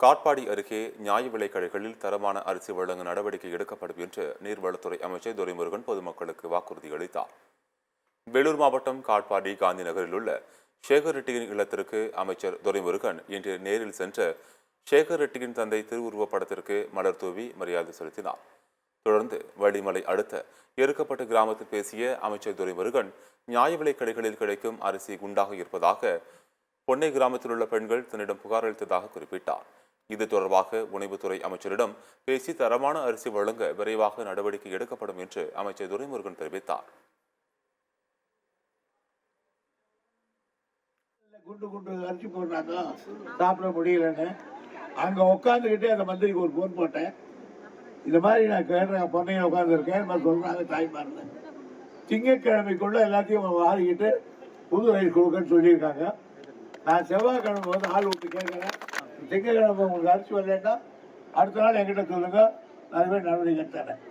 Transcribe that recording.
காட்பாடி அருகே நியாய விலைக் கடைகளில் தரமான அரிசி வழங்க நடவடிக்கை எடுக்கப்படும் என்று நீர்வளத்துறை அமைச்சர் துரைமுருகன் பொதுமக்களுக்கு வாக்குறுதி அளித்தார். வேலூர் மாவட்டம் காட்பாடி காந்தி நகரில் உள்ள சேகர் ரெட்டியின் இல்லத்திற்கு அமைச்சர் துரைமுருகன் இன்று நேரில் சென்று சேகர் ரெட்டியின் தந்தை திருவுருவப் படத்திற்கு மலர் தூவி மரியாதை செலுத்தினார். தொடர்ந்து வள்ளிமலை அடுத்த எருக்கப்பட்ட கிராமத்தில் பேசிய அமைச்சர் துரைமுருகன் நியாய விலைக் கடைகளில் கிடைக்கும் அரிசி குண்டாக இருப்பதாக பொன்னை கிராமத்தில் உள்ள பெண்கள் தன்னிடம் புகார் அளித்ததாக குறிப்பிட்டார். இது தொடர்பாக உணவுத்துறை அமைச்சரிடம் பேசி தரமான அரிசி வழங்க விரைவாக நடவடிக்கை எடுக்கப்படும் என்று அமைச்சர் துரைமுருகன் தெரிவித்தார். குண்டு குண்டு அரிசி போடுறாங்க, சாப்பிட முடியலன்னு அங்க உட்காந்துக்கிட்டே அந்த மந்திரிக்கு ஒரு போன் போட்டேன். இந்த மாதிரி நான் கேட்டேன், பொண்ணையை உட்காந்துருக்கேன் சொல்றாங்க தாய்மார்ல திங்கட்கிழமைக்குள்ள எல்லாத்தையும் வாரிக்கிட்டு புது ரைஸ் கொடுக்கன்னு சொல்லியிருக்காங்க. நான் செவ்வாய்க்கிழமை வந்து ஆள் விட்டு கேட்கிறேன், திங்கட்கிழமை உங்களுக்கு அரிசி வரலன்னா அடுத்த நாள் என்கிட்ட சொல்லுங்க, நான் நடவடிக்கை எடுத்துறேன்.